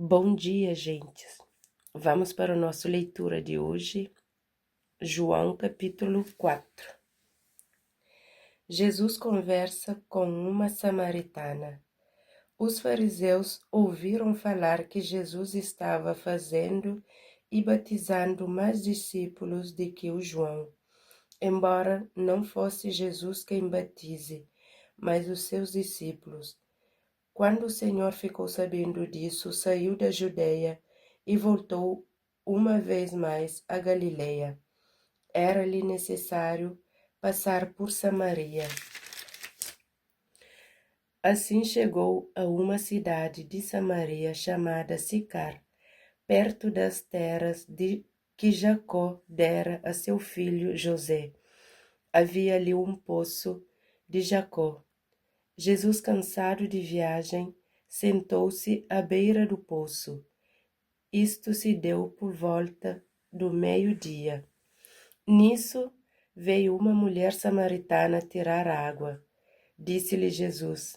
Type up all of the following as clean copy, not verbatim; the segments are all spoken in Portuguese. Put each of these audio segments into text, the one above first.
Bom dia, gente. Vamos para a nossa leitura de hoje, João capítulo 4. Jesus conversa com uma samaritana. Os fariseus ouviram falar que Jesus estava fazendo e batizando mais discípulos do que o João, embora não fosse Jesus quem batize, mas os seus discípulos. Quando o Senhor ficou sabendo disso, saiu da Judeia e voltou uma vez mais a Galileia. Era-lhe necessário passar por Samaria. Assim chegou a uma cidade de Samaria chamada Sicar, perto das terras que Jacó dera a seu filho José. Havia ali um poço de Jacó. Jesus, cansado de viagem, sentou-se à beira do poço. Isto se deu por volta do meio-dia. Nisso veio uma mulher samaritana tirar água. Disse-lhe Jesus: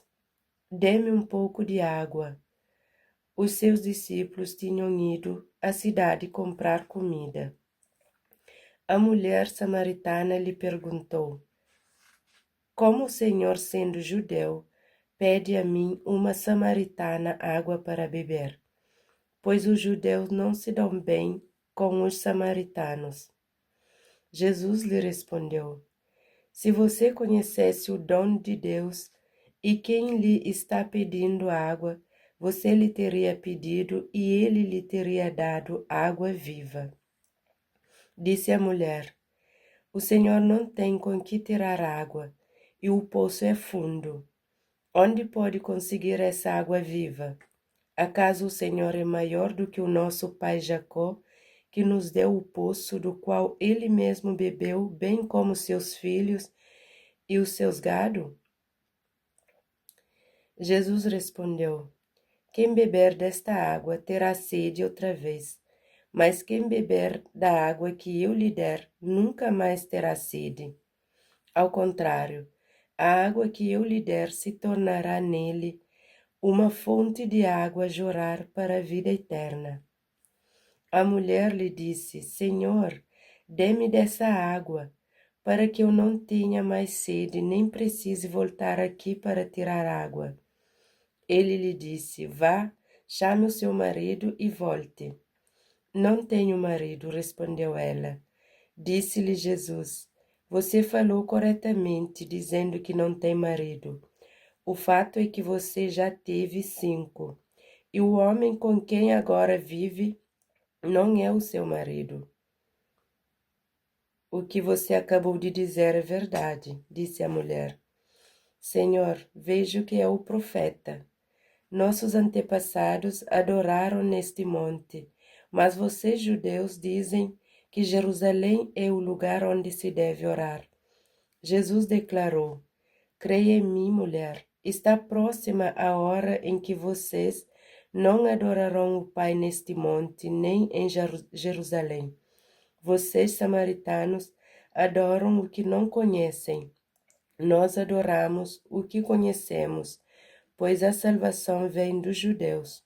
Dê-me um pouco de água. Os seus discípulos tinham ido à cidade comprar comida. A mulher samaritana lhe perguntou: Como o Senhor, sendo judeu, pede a mim, uma samaritana, água para beber? Pois os judeus não se dão bem com os samaritanos. Jesus lhe respondeu: Se você conhecesse o dom de Deus e quem lhe está pedindo água, você lhe teria pedido e ele lhe teria dado água viva. Disse a mulher: O Senhor não tem com que tirar água e o poço é fundo. Onde pode conseguir essa água viva? Acaso o Senhor é maior do que o nosso pai Jacó, que nos deu o poço do qual ele mesmo bebeu, bem como seus filhos e os seus gado? Jesus respondeu: Quem beber desta água terá sede outra vez, mas quem beber da água que eu lhe der nunca mais terá sede. Ao contrário, a água que eu lhe der se tornará nele uma fonte de água a jorrar para a vida eterna. A mulher lhe disse: Senhor, dê-me dessa água, para que eu não tenha mais sede, nem precise voltar aqui para tirar água. Ele lhe disse: Vá, chame o seu marido e volte. Não tenho marido, respondeu ela. Disse-lhe Jesus: Você falou corretamente, dizendo que não tem marido. O fato é que você já teve 5, e o homem com quem agora vive não é o seu marido. O que você acabou de dizer é verdade, disse a mulher. Senhor, vejo que é o profeta. Nossos antepassados adoraram neste monte, mas vocês, judeus, dizem que Jerusalém é o lugar onde se deve orar. Jesus declarou: Creia em mim, mulher, está próxima a hora em que vocês não adorarão o Pai neste monte, nem em Jerusalém. Vocês, samaritanos, adoram o que não conhecem. Nós adoramos o que conhecemos, pois a salvação vem dos judeus.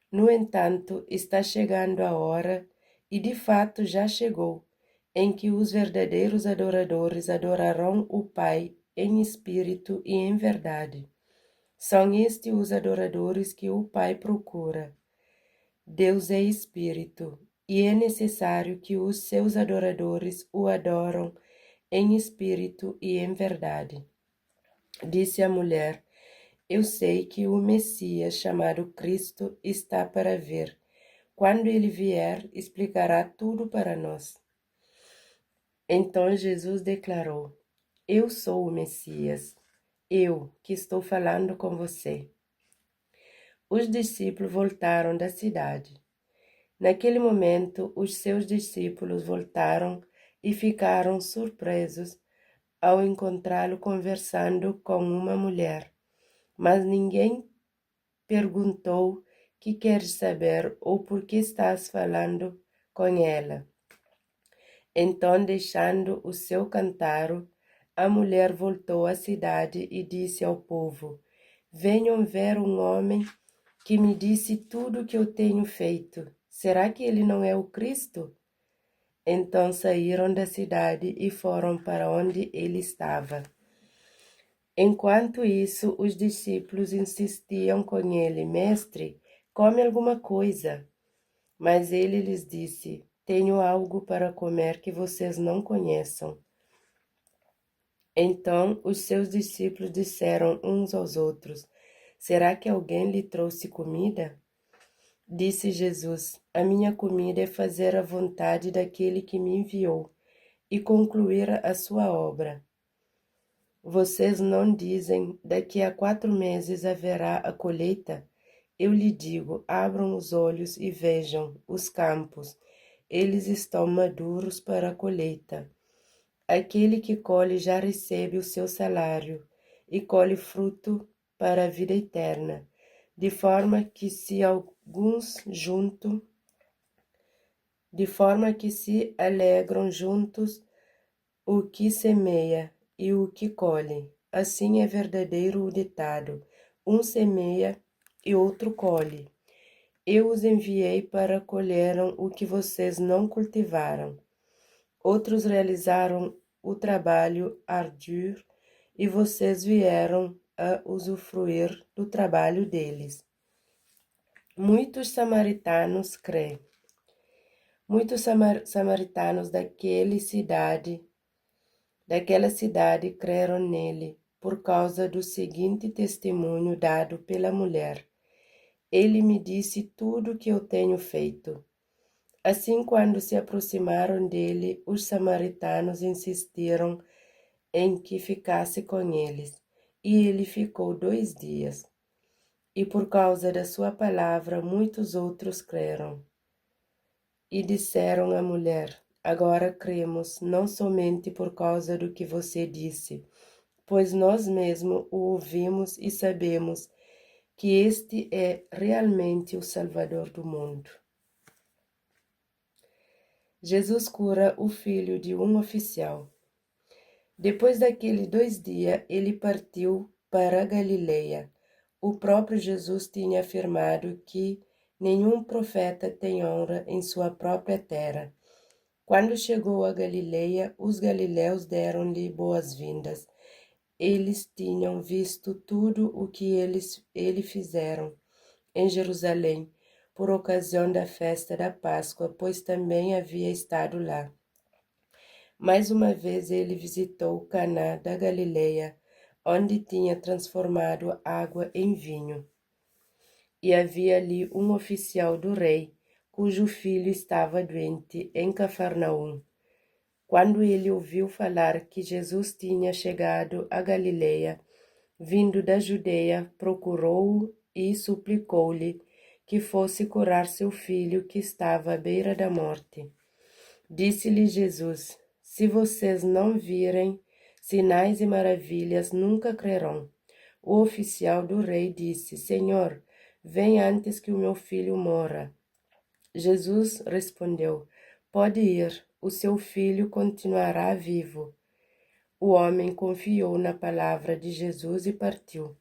No entanto, está chegando a hora, e de fato já chegou, em que os verdadeiros adoradores adorarão o Pai em espírito e em verdade. São estes os adoradores que o Pai procura. Deus é espírito, e é necessário que os seus adoradores o adoram em espírito e em verdade. Disse a mulher: Eu sei que o Messias, chamado Cristo, está para vir. Quando ele vier, explicará tudo para nós. Então Jesus declarou: Eu sou o Messias, eu que estou falando com você. Os discípulos voltaram da cidade. Naquele momento, os seus discípulos voltaram e ficaram surpresos ao encontrá-lo conversando com uma mulher. Mas ninguém perguntou: Que queres saber ou por que estás falando com ela? Então, deixando o seu cântaro, a mulher voltou à cidade e disse ao povo: Venham ver um homem que me disse tudo o que eu tenho feito. Será que ele não é o Cristo? Então saíram da cidade e foram para onde ele estava. Enquanto isso, os discípulos insistiam com ele: Mestre, come alguma coisa. Mas ele lhes disse: Tenho algo para comer que vocês não conheçam. Então os seus discípulos disseram uns aos outros: Será que alguém lhe trouxe comida? Disse Jesus: A minha comida é fazer a vontade daquele que me enviou e concluir a sua obra. Vocês não dizem: Daqui a 4 meses haverá a colheita? Eu lhe digo: abram os olhos e vejam os campos. Eles estão maduros para a colheita. Aquele que colhe já recebe o seu salário e colhe fruto para a vida eterna, de forma que se alegram juntos o que semeia e o que colhe. Assim é verdadeiro o ditado: um semeia e outro colhe. Eu os enviei para colheram o que vocês não cultivaram. Outros realizaram o trabalho árduo e vocês vieram a usufruir do trabalho deles. Muitos samaritanos creem. Muitos samaritanos daquela cidade creram nele por causa do seguinte testemunho dado pela mulher. Ele me disse tudo o que eu tenho feito. Assim, quando se aproximaram dele, os samaritanos insistiram em que ficasse com eles, e ele ficou 2 dias. E por causa da sua palavra, muitos outros creram. E disseram à mulher: Agora cremos, não somente por causa do que você disse, pois nós mesmos o ouvimos e sabemos que este é realmente o Salvador do mundo. Jesus cura o filho de um oficial. Depois daqueles 2 dias, ele partiu para a Galileia. O próprio Jesus tinha afirmado que nenhum profeta tem honra em sua própria terra. Quando chegou a Galileia, os galileus deram-lhe boas-vindas. Eles tinham visto tudo o que ele fizeram em Jerusalém, por ocasião da festa da Páscoa, pois também havia estado lá. Mais uma vez ele visitou Caná da Galileia, onde tinha transformado água em vinho. E havia ali um oficial do rei, cujo filho estava doente, em Cafarnaum. Quando ele ouviu falar que Jesus tinha chegado a Galileia, vindo da Judeia, procurou-o e suplicou-lhe que fosse curar seu filho que estava à beira da morte. Disse-lhe Jesus: Se vocês não virem sinais e maravilhas, nunca crerão. O oficial do rei disse: Senhor, vem antes que o meu filho morra. Jesus respondeu: Pode ir, o seu filho continuará vivo. O homem confiou na palavra de Jesus e partiu.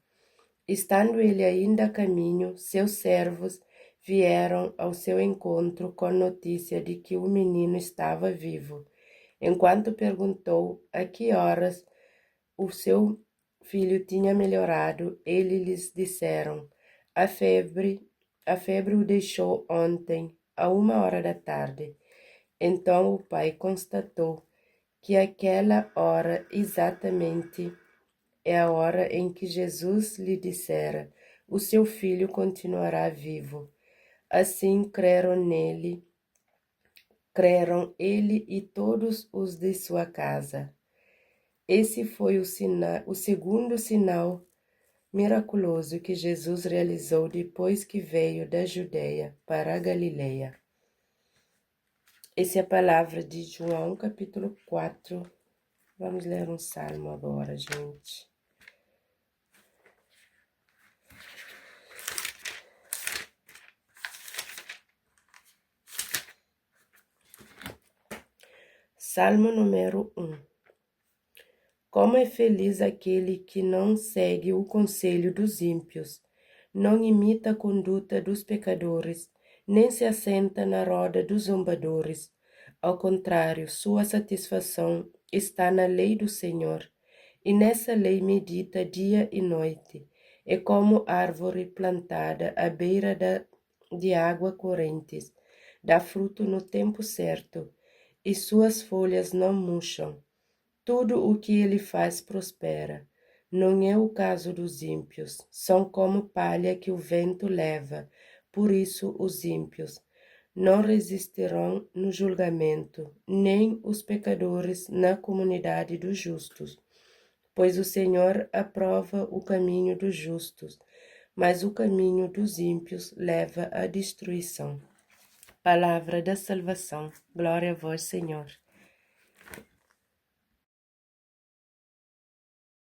Estando ele ainda a caminho, seus servos vieram ao seu encontro com notícia de que o menino estava vivo. Enquanto perguntou a que horas o seu filho tinha melhorado, eles lhes disseram: a febre o deixou ontem, a 1 hora da tarde. Então o pai constatou que aquela hora exatamente é a hora em que Jesus lhe dissera: o seu filho continuará vivo. Assim creram ele e todos os de sua casa. Esse foi o segundo sinal miraculoso que Jesus realizou depois que veio da Judeia para a Galileia. Essa é a palavra de João, capítulo 4. Vamos ler um salmo agora, gente. Salmo número 1. Como é feliz aquele que não segue o conselho dos ímpios, não imita a conduta dos pecadores, nem se assenta na roda dos zombadores. Ao contrário, sua satisfação está na lei do Senhor, e nessa lei medita dia e noite. É como árvore plantada à beira de água correntes, dá fruto no tempo certo, e suas folhas não murcham. Tudo o que ele faz prospera. Não é o caso dos ímpios, são como palha que o vento leva. Por isso os ímpios não resistirão no julgamento, nem os pecadores na comunidade dos justos. Pois o Senhor aprova o caminho dos justos, mas o caminho dos ímpios leva à destruição. Palavra da salvação. Glória a vós, Senhor.